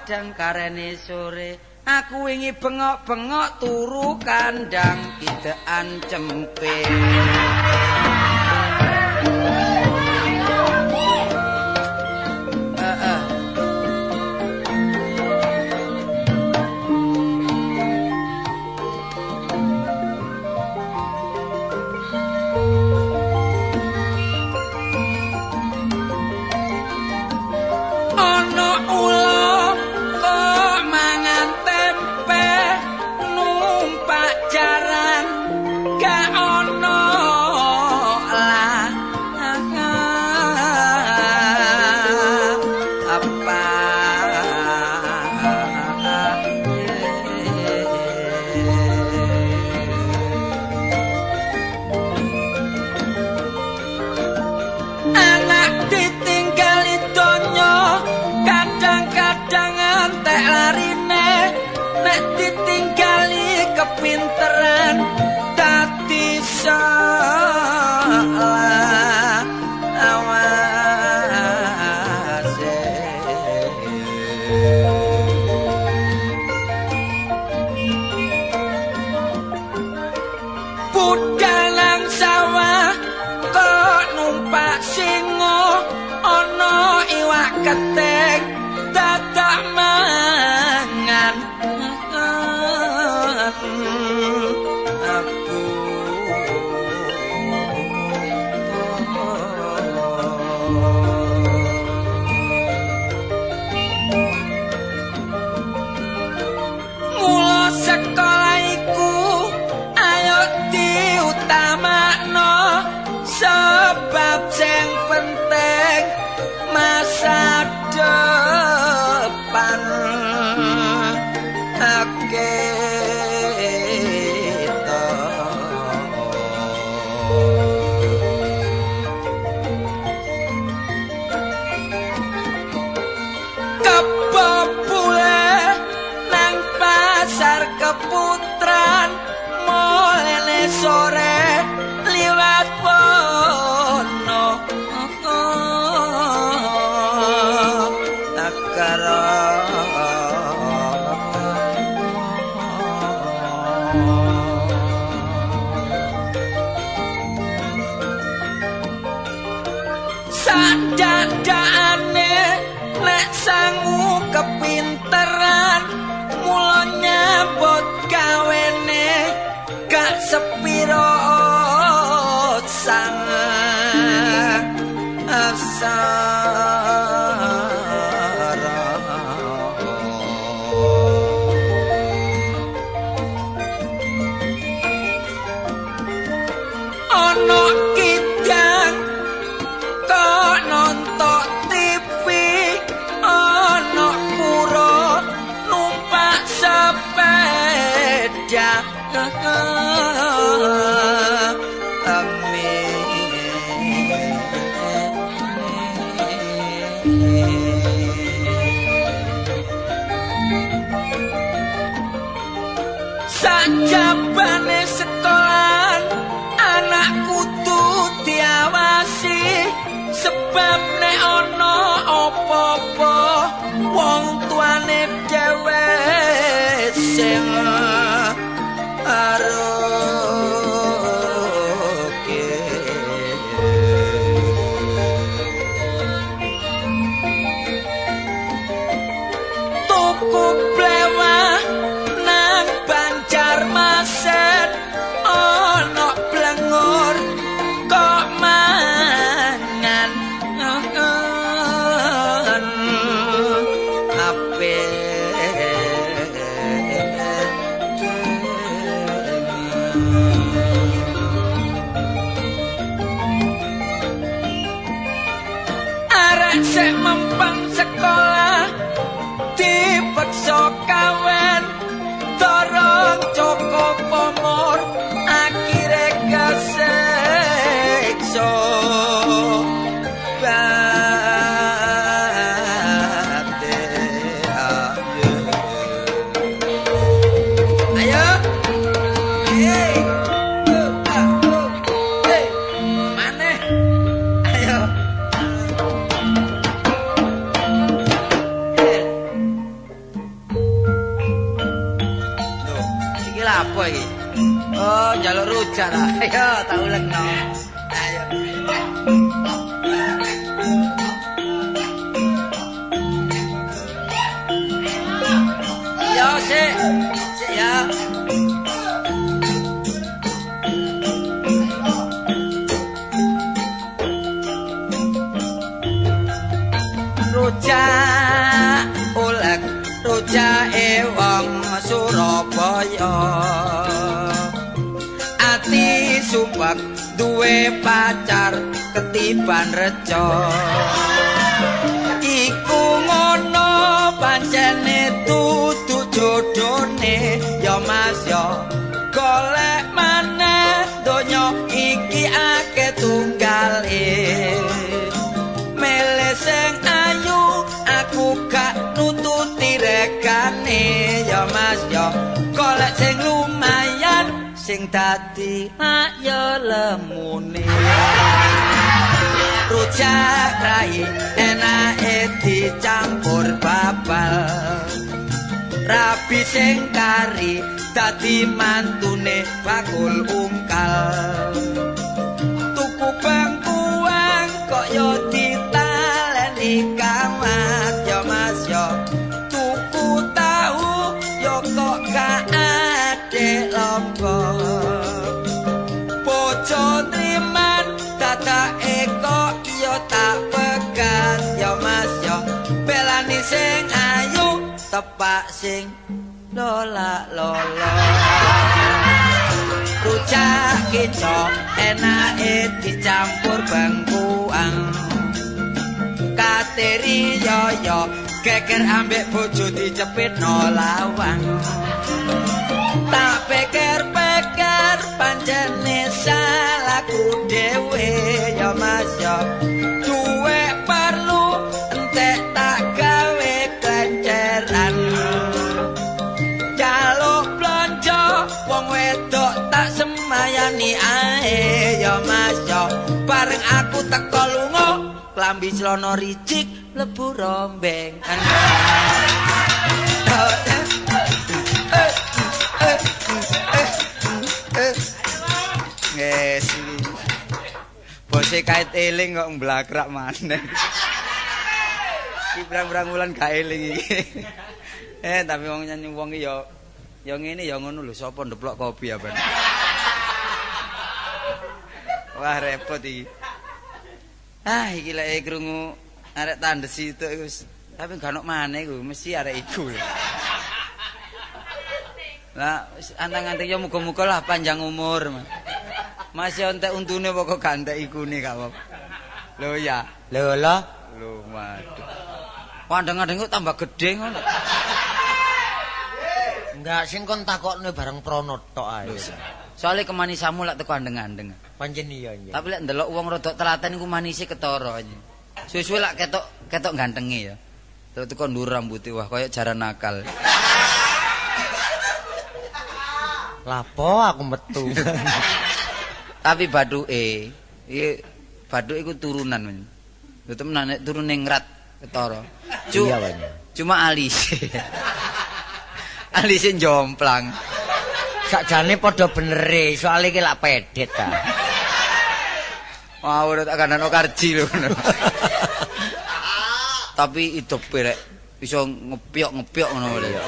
kadang karene sore aku wingi bengok-bengok turu kandang kidekan cempe kepinteran dadi salah awase budal nang sawah kok numpak singo ana iwak ketek dadak mangan sebab sing penting masa depan kita kebobule nang pasar keputran mulai sore liwat pono takara sadadane nek sangu kepinteran mula nyambut gawene gak sepiro sang asara ono kidang kok nonton TV ono pura numpak sepeda sajabane sekolahan anak kudu diawasi sebab nek ana apa-apa wong tuane dhewe sing aroke tuku blewah nang Banjarmasin ana blengur kok mangan arek sek mempeng sekolah dipeksa kawen dorong cukup umur akhire kesekso Oh, njaluk rujak ta. Ayo tak ulekno. Ayo. Yo sik ya. Rujak ulek rujake wong Surabaya. Ati sumpek duwe pacar ketiban reca. Iku ngono pancene dudu jodhone ya Mas ya. Golek maneh donya iki akeh tunggale. Milih sing ayu aku gak nututi regane ya Mas ya. Golek sing lumayan sing dadi ayo lemune. Rujak rai enake dicampur babal. Rabi sing kari dadi mantune bakul ungkal. Tuku bangkuang kok yo ditaleni kamat ya Mas ya. Tuku tahu yo kok gak adek lompo. Bojo triman dadake kok yo tak pegat ya Mas ya. Belani sing ayu tepak sing lola lola. Rujak kicok enake dicampur bangkuang. Kateri yoyo geger ambek bojo dicepitno lawang. Tak pikir-pikir pancene salahku dhewe ya Mas ya. Duwe perlu entek tak gawe klenceran. Jaluk blonjo wong wedok tak semayani ae ya Mas ya. Bareng aku teko lunga klambi celana ricik lebu rombeng. Yes. Bose kait eling kok mblakrak maneh. Iki brang-brang wulan gak eling iki. Tapi wong nyanyi wong iki ya ngene ya ngono lho, sapa ndeplok kopi apa. Wah repot iki. Iki lek krungu arek tandes itu wis tapi gak ono maneh iku mesti arek iku. Lah antang-antang ya muga-muga lah panjang umur. Masih entek untune pokok gak entek ikune gak apa. Lho ya. Lho lah. Lho waduh. Kadang-kadang kok tambah gedhe ngono. Enggak sing kon takokne bareng prono tok ae. Soale kemanisamu lak teko andeng-andeng. Pancen iya. Tapi lek ndelok wong rada telaten iku manise ketara. Suwe-suwe lak ketok gantenge ya. Terus teko ndur rambuté wah koyo jaran nakal. Lapo aku metu. Tapi baduke iki baduke iku turunan men. Lho temenan nek turune ngrat ketara. Iya wae. Cuma alis. Alise jomplang. Sakjane padha benere, soalé iki lak pedet ta. Wah, ora tak kandhano karji lho. Tapi hidup rek iso ngepyok-ngepyok ngono lho.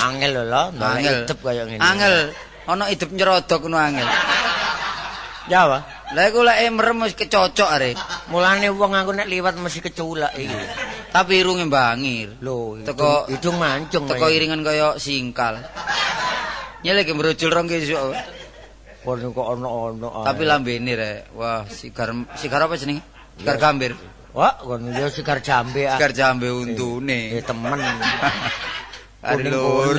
Angel lho, ndang hidup kaya ngene. Angel, ana hidup nyerodok ngono angel. Ya wae. Lah iku lek merem wis kecocok arek. Mulane wong aku nek liwat mesti keculak iki. Tapi irunge bangir. Lho, teko hidung mancung. Teko iringan kaya singkal. Nyelek merujul rong kesuk. Pon kok ono-ono. Tapi lambene rek. Wah, sigar apa jenenge? Sigar gambir. Wah, kon yo sigar jambe. Sigar jambe untune. Temen. Aduh.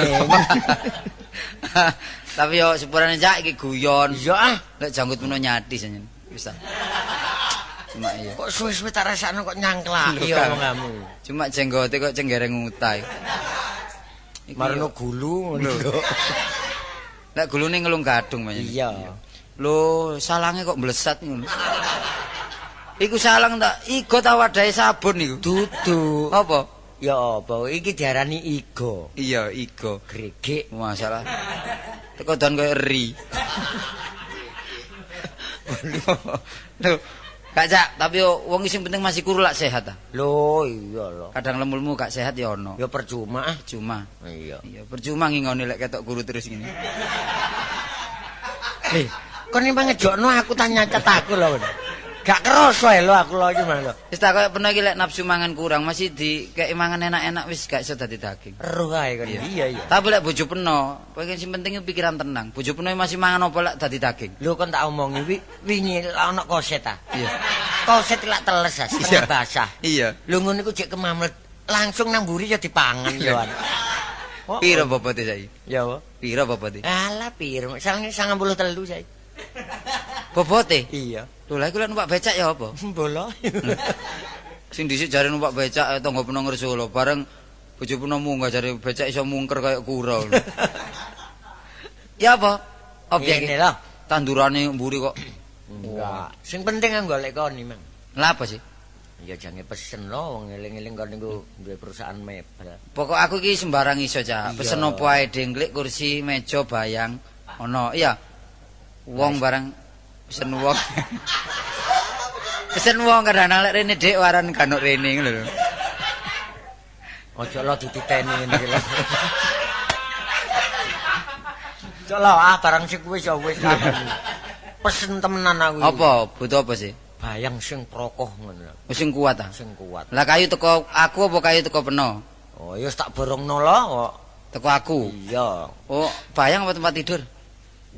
Tapi yo sepurane cak iki guyon. Iya ah. Lek janggut meno nyati senyen. Wis ta. Cuma iya. Kok suwe-suwe tak rasakno kok nyangklaki ya wongmu. Cuma jenggote kok cenggereng utai. Marno gulu ngono kok. Lek gulune ngelung gadung men. Iya. Lho, salange kok mlesat ngono. Iku salang tak igo ta wadahe sabun iku? Dudu. Apa? Ya apa? Iki diarani igo. Iya, igo. Gregek. Masalah. Teko don koyo eri. Lho, gak Cak, tapi wong sing penting masih kuru lak sehat ta. Lho, iya lho. Kadang lembulmu gak sehat ya ono. Ya percuma ah. Cuma. Iya. Iya, percuma ngingoni lek ketok kuru terus ngene. Kon iki ngejokno aku tanya nyacet aku lho. Gak kerasa lho aku lho iki mah lho. Wis tak koyo peno iki lek nafsu mangan kurang masih dikek mangan enak-enak wis gak iso dadi daging. Eruh ae kon. Iya. Tapi lek bojo peno, pengen sing penting pikiran tenang. Bojo peno masih mangan apa lek dadi daging. Lho kon tak omongi wingi ana koset ah. Iya. Koset lak teles ah, setengah basah. Iya. Lho ngono iku jek kemamlet langsung nang mburi ya dipangan yo. Piro bobote saiki? Ya apa? Piro bobote? Alah piro? Sange 93 saiki. Bobote? Iya. Lho lha iku lek numpak becak ya apa? Bola. Sing dhisik jare numpak becak tangga peno Ngersolo bareng bojo peno munggah jare becak iso mungker kaya kura. Ya apa? Objek Ini lho. tandurane mburi kok. Enggak. Sing penting kan golek kon iki, Mang. Lah apa sih? Ya jange pesen lho wong eling-eling kon niku duwe perusahaan mebel. Pokok aku iki sembarang iso, Cak. Pesen opo ae dengklik, kursi, meja, bayang. Ono, iya. Wong barang pesen wong. Pesen wong kadang lek rene Dik waran kanuk rene ngono lho. Ojo lo dititeni ngene iki lho. Ojo lo barang sing wis ya wis pesen temenan aku iki. Apa? Butuh apa sih? Bayang sing prokoh ngono lho. Sing kuat ah. Sing kuat. Lah kayu teko aku apa kayu teko peno? Oh, ya wis tak borongno lho kok. Teko aku. Iya. Oh, bayang apa tempat tidur?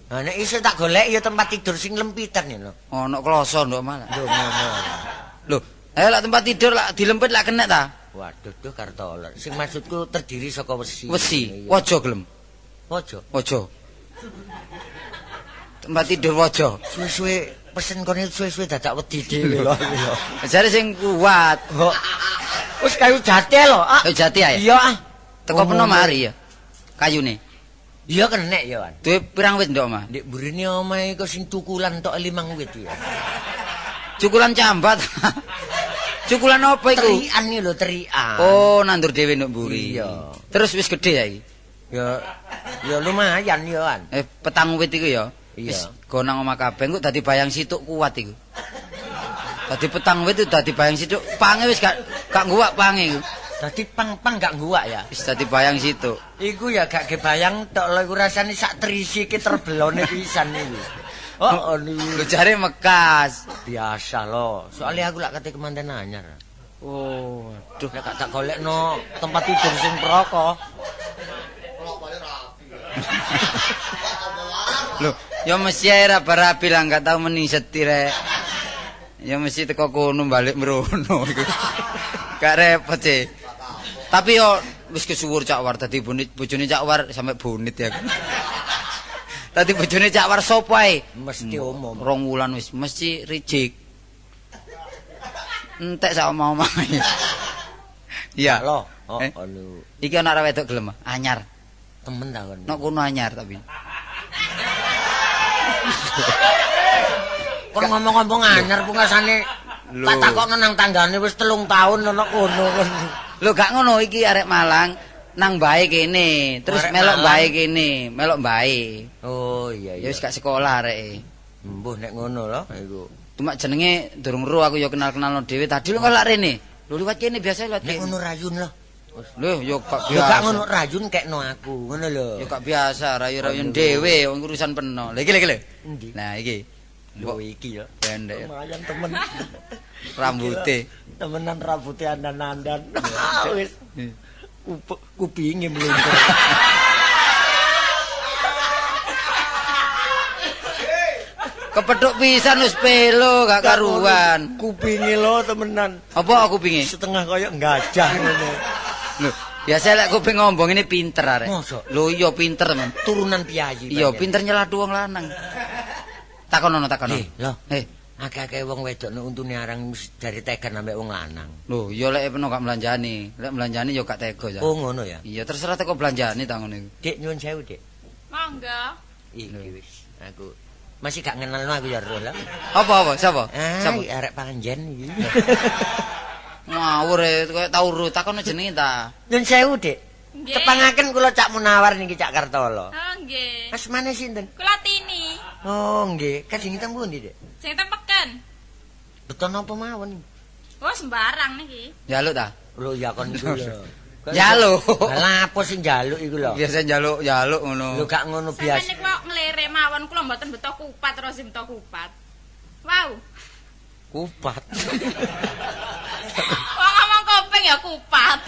Nah nek iso tak golek ya tempat tidur sing lempitan ya lho. Ono kloso nduk malah. Lho ngono. Lho, ayo lak tempat tidur lak dilempit lak kena ta? Waduh, duh kartolor. Sing maksudku terdiri saka wesi. Wesi, waja gelem. Waja. Waja. Tempat tidur waja. Suwe-suwe pesen kono suwe-suwe dadak wedi dhewe lho. Jare sing kuat. Wis kayu jati lho. Ah. Kayu jati ae. Iya ah. Teko peno mari ya. Kayune. Iya kenek ya, Wan. Duwe pirang wit ndok, Mas? Ndek burine omahe kok sing tukulan tok 5 wit ya. Cukulan cambat. Cukulan apa iku? Terian iki lho, terian. Oh, nandur dhewe nduk mburi. Iya. Terus wis gedhe ya iki. Ya lumayan ya, Wan. Petang wit iku ya. Iya. Wis gonang omah kabeh engko dadi bayang situk kuat iku. Dadi petang wit itu dadi bayang situk, pange wis gak ngguwak pange iku. Dadi pang gak ngguwak ya. Wis dadi bayang situk. Iku ya gak kebayang tok lho iku rasane sak trisi iki terbelone pisan niku. Oh, Lho jare mekas. biasa lho. Soalnya aku lak kate kemanten anyar. Oh, Duh, nek gak tak golekno tempat tidur sing proko. Lho, ya mesti ae rapi-rapi lah gak tau meni setir rek. Ya mesti teko kono balik mrono iku. Gak repot sih. Tapi yo wis kesuwur Cak War dadi bojone Cak War sampe bonit ya. Dadi bojone Cak War sapa ae? Mesti umum. 2 wulan wis mesti reject. Entek sak omah-omah. Iya. Loh, anu. Iki ana arek wedok gelem anyar. Temen ta kon. Nok kono anyar tapi. Kon ngomong-ngomong anyar pungkasane tak takokno nang tanggane wis 3 tahun ana kono kon. Lho gak ngono iki arek Malang nang bae kene, terus Arek melok Malang. bae kene, melok bae. Oh iya Ya iya. wis gak sekolah areke. Mbuh nek ngono lho iku. Cuma jenenge durung ero aku ya kenal-kenalno dhewe. Tadi lho kok lak rene. Lho liwat kene biasa liwat Nek kene. ngono rayun lho. Lho ya gak Ya biasa. gak ngono rayun kekno aku, ngono lho. Ya gak biasa rayu-rayun dhewe wong urusan peno. Lha iki lho. Endi? Nah iki. Lho iki ya. Pendek Lumayan temen. rambute. Temenan rambute andan-andan. Wis kupinge mlungker. Kepethuk pisan wis pelo gak karuan. Kupinge lho temenan. Apa aku pinge? Setengah kaya gajah ngono. Lho, biasa lek kuping ngombong ini pinter arek. Mosok? Lho iya pinter men. Turunan piyayi. Iya pinter nyeladu wong lanang. Takonono takono. Lho, akeh-akeh wong wedok nek untune arang dari tekan ambek wong lanang. Lho, ya lek peno gak belanjani. Lek belanjani ya gak tega ya. Oh ngono ya. Iya, terserah teko belanjani ta ngono iku. Dik nyuwun sewu, Dik. Mangga. Iki wis aku masih gak ngenalno aku ya Ro. Apa? Siapa? Sapa? Arek panjen iki. Ngawur koyo tau ro takono jenenge ta. Nyuwun sewu, Dik. Nggih. Tepangaken kula Cak Munawar niki Cak Kartolo. Oh, nggih. Asmane sinten? Kula Tini. Oh, nggih. Kajengipun pundi, Dik? Sing tempeken. Beton apa mawon? Oh, sembarang niki. Jaluk ta? Lho ya kon niku lho. Jaluk. Lah apa sing njaluk iku lho? Biasa jaluk ngono. Lho gak ngono Sampeyan biasa. niku kok nglere mawon kula mboten beto kupat terus beto kupat. Wow. Kupat. Wong ngomong kuping ya kupat.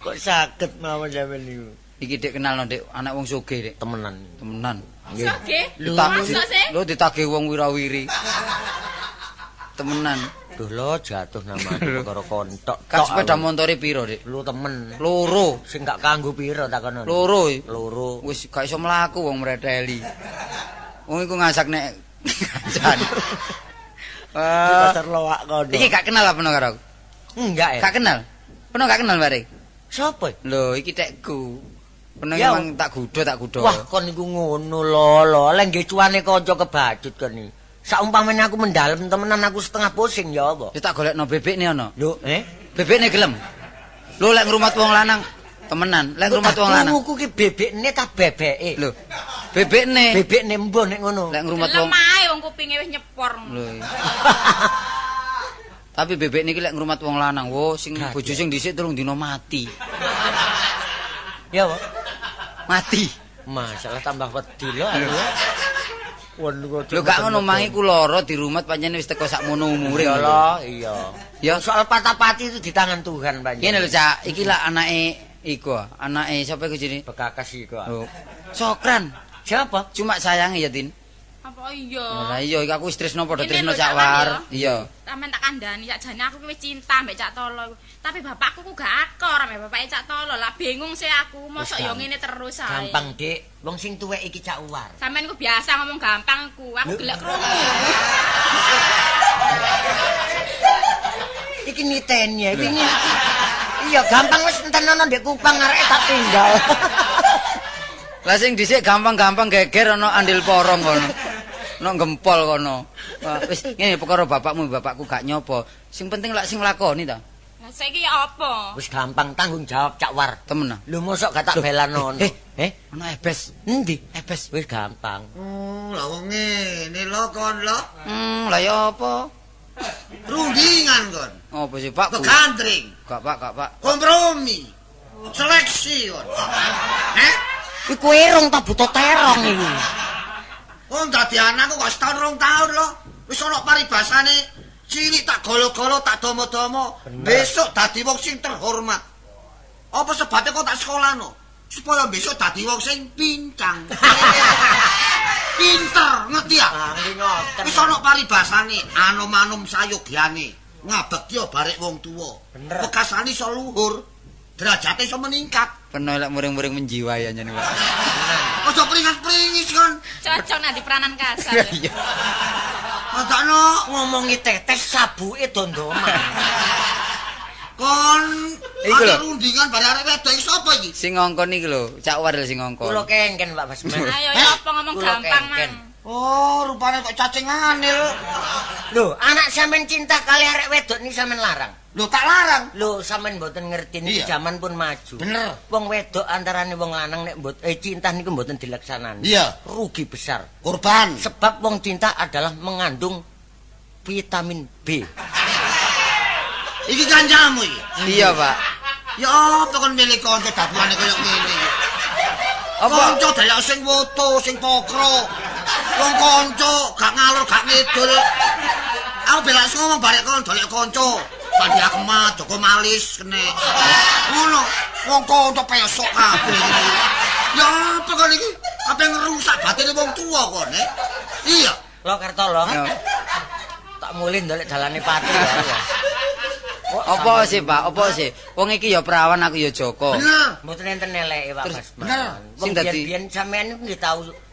Kok saged mawon sampeyan niku? Iki Dik kenal no Dik, anak wong sugih Dik. Temenan. Temenan. Soge. Lho, Lho ditagih wong wirawiri. Temenan. Duh lo jatuh namane perkara kontok. Kan sepeda montore piro Dik? Lu temen. Loro. Sing gak kanggo piro takono. Loro. Loro. Wis gak iso mlaku wong mreteli. Wong iku ngasak nek kancane. Pasar loak kono. Iki gak kenal apa karo aku? Enggak ya? Gak kenal. Peno gak kenal bare. Sopo? Lho, iki tekku. Peno Ya, emang tak gudo. Wah, kon niku ngono lho. Lek nggih cuane kanca kebacut kon iki. Saumpamane aku mendalem temenan aku setengah pusing ya apa? Ya tak golekno bebekne ana. Lho, Bebekne gelem. Lho lek ngrumat wong lanang temenan, lek ngrumat wong lanang. Aku ki bebekne ta bebeke? Lho, bebekne. Bebekne mbah nek ngono. Lek ngrumat wong. Lemah wong kupinge wis nyepor. Lho. Tapi bebek niki lek ngrumat wong lanang, wo sing bojo sing dhisik 3 dina mati. Ya, Pak. Mati. Masalah tambah wedi lho aku. Lho gak ngono mangi ku lara dirumat pancen wis teko sakmono umure. Ya lho, iya. Ya Soal patah-pati itu di tangan Tuhan panjenengan. ngene lho Cak, iki lah anake iku, anake sapa iku jenenge? Bekakas iku. Lho. Sokran. Siapa? Cuma sayangi ya, Tin. Apa iya? Lah iya iki aku wis tresno padha Ini tresno lho, Cak Cak Wan, War. ya. Iya. Sampeyan tak kandhani sakjane aku ki wis cinta mbek Cak Tolo iku. Tapi bapakku ku gak akor mbek bapake Cak Tolo. Lah bingung sih aku, mosok ya ngene terus ae. Gampang, Dik. Wong sing tuwek iki Cak Uwar. Sampeyan ku biasa ngomong gampang ku. Aku gelek krungu. Iki niteni ya, iki iya gampang wis enten ana ndek Kupang arek tak tinggal. Lah sing dhisik gampang-gampang geger ana andil porong kono. Ana gempol kono. Wis ngene perkara bapakku gak nyopo. Sing penting lak sing lakoni ta. Lah saiki ya apa? Wis gampang tanggung jawab Cak War. Temen ah. Lho mosok gak tak belanono. Ana ebes. Endi? Ebes. Wis gampang. Lah wong ngene lho kon lho. Lah ya apa? Rundingan kon. Apa sih Pak? Begandring, Gak Pak. kompromi, seleksi kon. Iku irung ta buta terong iki. Wong dadi anakku kok setahun 2 tahun lho. Wis ana paribasane cilik tak golo-golo tak domo-domo. Besok dadi wong sing terhormat. Apa sebate kok tak sekolahno? Supaya besok dadi wong sing pincang. Pinter, ngerti ya? Ngerti ngoten. Wis ana paribasane, anom-anom sayogyane. Ngabekti barek wong tuwa. Bener. Bekasane iso luhur. Derajate iso meningkat. Peno lek muring-muring menjiwai aja nih Pak. Aja pringis-pringis kon. Cocok nanti peranan kasar. Iya. Madakno Ngomongi tetes sabuke dondoman. kon Iku lho. ada rundingan bare arek wedok iki sapa iki? Sing ngongkon iki lho, Cak War sing ngongkon. Kula kengken Pak Basman. Ayo ya apa ngomong Kula gampang kengken. mang. Oh, rupane kok cacing anil. Lho, anak sampean cinta kali arek wedok niki sampean larang. Lho tak larang. Lho, sampean mboten ngerti niki Iya. jaman pun maju. Bener. Wong wedok antarane wong lanang nek cinta niku mboten dilaksanani. Iya. Rugi besar. Korban. Sebab wong cinta adalah mengandung vitamin B. Iki kancamu iki. Iya, Pak. Ya apa kon milih kanca dabuane koyo ngene iki? Apa? Kanca dayak sing woto, sing pokro. Wong kanca gak ngalur gak ngidul. Aku belak ngomong barek kon dolek kanca. Pandi Akmat, Joko Malis kene. Ngono, wong kanca pesok kabeh iki. Ya apa kon iki? Apa ngerusak batine wong tuwa kon, Iya. Lo Kartolo. Ya. Tak mulih ndolek dalane pati ya. Apa sih, Pak? Apa sih? Wong iki ya perawan, aku ya Joko. Bener. Mboten enten eleke Pak Terus, Basman. bener. Wong Sing dadi- biyen sampean niku nggih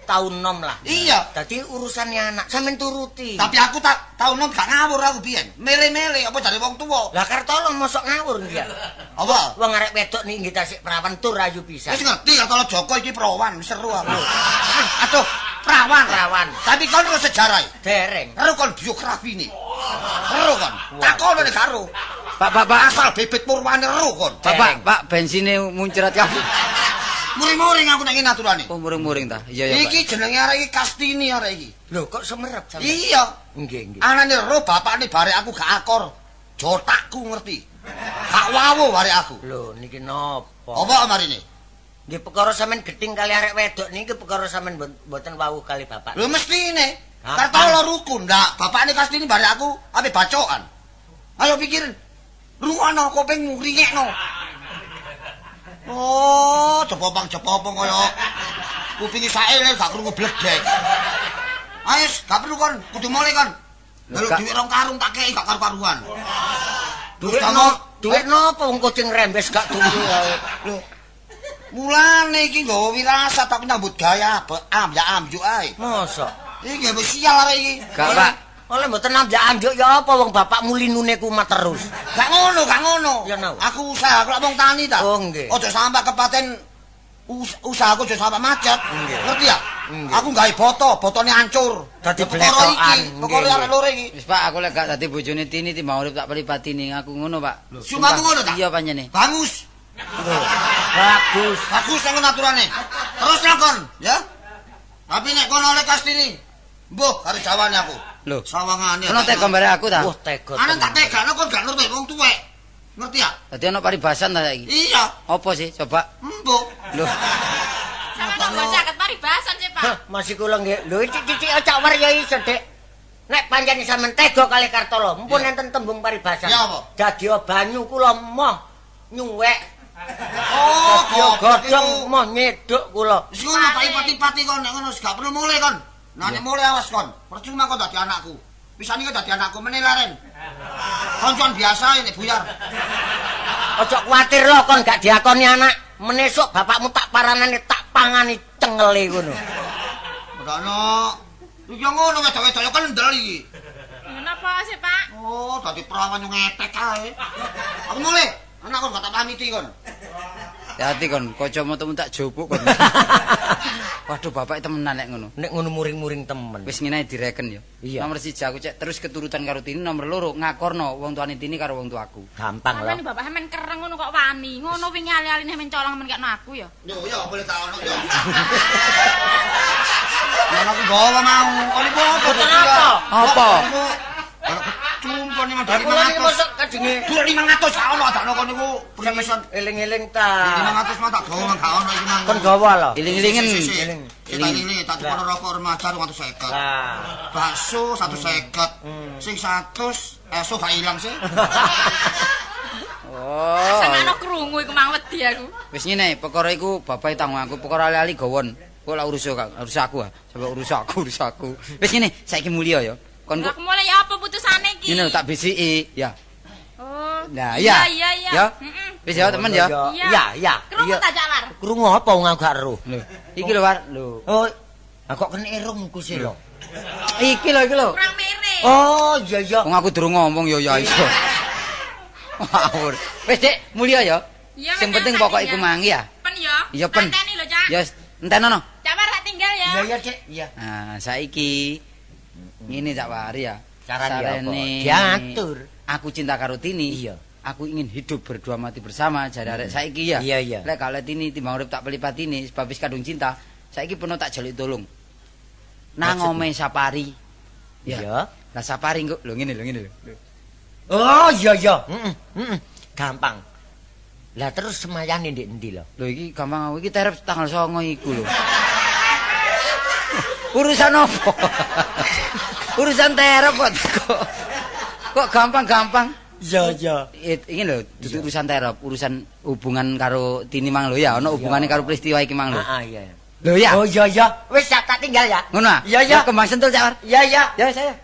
tahun nom lah. Iya. Dadi urusannya anak sampean turuti. Tapi aku tak tau nom gak ngawur aku biyen. Mele-mele apa dari wong tuwa. Lah Kartolo mosok ngawur nggih. Apa? Wong arek wedok niki nggih tasik perawan tur ayu pisan. Wis ngerti kata Joko iki perawan, seru aku. Aduh, perawan. Perawan. Tapi kon terus sejarah. Dereng. Karo kon biografi nih. Karo kon. Takono nek karo. Pak. Asal bibit purwane ero kon. Pak, bensine muncrat kabeh. Muring-muring aku nek ngene aturane. Oh, muring-muring ta. Iya ya, Pak. Iki jenenge arek iki Kastini arek iki. Lho kok semerep sampe? Iya. Nggih. Anane ero bapakne barek aku gak akor. Jotakku ngerti. Gak wawu barek aku. Lho niki napa? Apa marine? Nggih perkara sampean geding kali arek wedok niki perkara sampean mboten wawuh kali bapak. Lho mestine. Kartolo rukun, ndak bapakne Kastini barek aku ape bacokan. Ayo pikirin. Rungono kuping ringekno. Oh, cepopang kaya kupinge saele gak krungu bledek. Ayo, gak perlu kon, kudu mulai kon. Lalu duit 2 karung tak kei gak karu-karuan. Duit napa wong kucing rembes gak turu ae. Lho. Mulane iki nggawa wirasat tak nyambut gaya amjuk ae. Mosok Iki gawe sial arek iki. Gak, Pak. oleh mboten ambek anjuk ya apa wong bapakmu linune kumat terus. Gak ngono. Ya, no. Aku usaha, aku lak wong tani ta. Oh, nggih. Aja sampai kepaten usahaku aja sampai macet. Nggih. Ngerti ya? Nggih. Aku gawe botone hancur. Dadi Perkara bletokan. iki, perkara Nggih, arek loro iki. Wis Pak, aku lek gak dadi bojone Tini timbang urip tak pelipatini. Aku ngono, Pak. Sumpahmu ngono ta? Iya panjene. Bagus. Bagus. Bagus yang aturane. Terus lakon, ya. Tapi nek kono oleh Kastini, mbuh karo jawane aku. Lho, Sawangane. ono tega bare aku ta. Wah tega. Ana tak tenan. tegakno kok gak ngerti wong tuwek. Ngerti ya? Dadi ono paribasan ta saiki. Iya. Apa sih? Coba. Mbuh. Lho, Sama tak mbok caket paribasan sih, Pak. Hah, masih kula nggih. Lho cicik cak waryai sedek. Nek pancen sampean tega kali Kartolo, mumpun enten tembung paribasan. Ya apa? Dadi banyu kula moh nyuwek. Oh, Godhong moh nyeduk kula. Wis ngono tak ipati-ipati kon nek ngono gak perlu mulai kon. Nah nek mulai awas kon. Percuma kon dadi anakku. Pisane kon dadi anakku meneh laren. Koncoan biasa nek buyar. Ojo kuwatir lho kon gak diakoni anak. Menesuk bapakmu tak paranane tak pangani cengele ngono. Ngono. Iki ngono wedok-wedok kendel iki. Kenapa sih, Pak? Oh, dadi perawan yo ngetek ae. Aku mulai. Anak kon gak tak pamiti kon. hati kon, kacamatamu tak jopuk kon. Waduh, bapak temenan nek ngono. Nek ngono muring-muring temen. Wis ngene direken yo. Iya. Nomor 1 aku cek terus keturutan karo Tini, nomor 2 ngakorno wong tuane Tini karo wong tuaku. Gampang Sampeyan lho. bapak sampeyan kereng ngono kok wani. Ngono wingi ali-aline men colong men kakno aku ya. Yo boleh tak ono yo. Mana aku bawa mau. Kon iku apa? Kenapa? Apa? Cumpon iki dari Kula iki 500. mosok kajenge Dur 500 gak ono adakno kon niku. Permisan. eling-eling ta. 500 mah tak gawa gak ono iki nang. Kon gawa lho. Iling-ilingen. Kita ini tak tukar rokok remaja 250. Lah. Bakso 150. Sing 100 esuk gak ilang sih. Oh. Sampe ana krungu iku mang wedi aku. Wis ngene, perkara iku bapak tanggung aku, perkara ali-ali gawon. Kok lak urus aku ah. Sampe urus aku. Wis ngene, saiki mulya ya. Kon kok Aku mulai ya apa putusane iki? ngene lho tak bisiki, ya. Oh. Nah, iya. Iya. Ya. Heeh. Wis ya temen ya. Iya. Krungu tak Cawar? Krungu apa wong aku gak eruh. Lho, iki lho, War. Lho. Oh, kok kena irung ku sih lho. Iki lho. Kurang mirip. Oh, iya. Wong aku durung ngomong ya iso. Ngawur. Wis, Dik, mulya ya. Iya, Sing wis, penting tak pokok tinggal. iku mangi ya. Pen ya. Iya, pen. Pateni lho, Cak. Ya, entenono. Cawar tak tinggal ya. Iya, Cek. Iya. Nah, saiki ngene Cak Wari ya. Carane apa? Sarene Diatur. Aku cinta karo Tini. Iya. Aku ingin hidup berdua mati bersama jare arek saiki ya. Iya. Lek kalau Tini timbang urip tak pelipatini sebab wis kadung cinta, saiki peno tak jaluk tolong. Nang Maksudmu? ome Sapari. Iya. Lah Sapari kok lho ngene lho. Oh, iya. Heeh. Gampang. Lah terus semayane ndek endi lho? Lho iki gampang aku iki terep tanggal 9 iku lho. Urusan apa? Urusan terep kok gampang-gampang. Iya. Iki lho, dudu urusan terep, urusan hubungan karo Tini mang lho ya, ana hubungane karo peristiwa iki mang lho. Iya. Lho ya. Oh, iya. Wis tak tinggal ya. Ngono ah? Iya. Kembang sentul Cak War. Iya. Ya saya.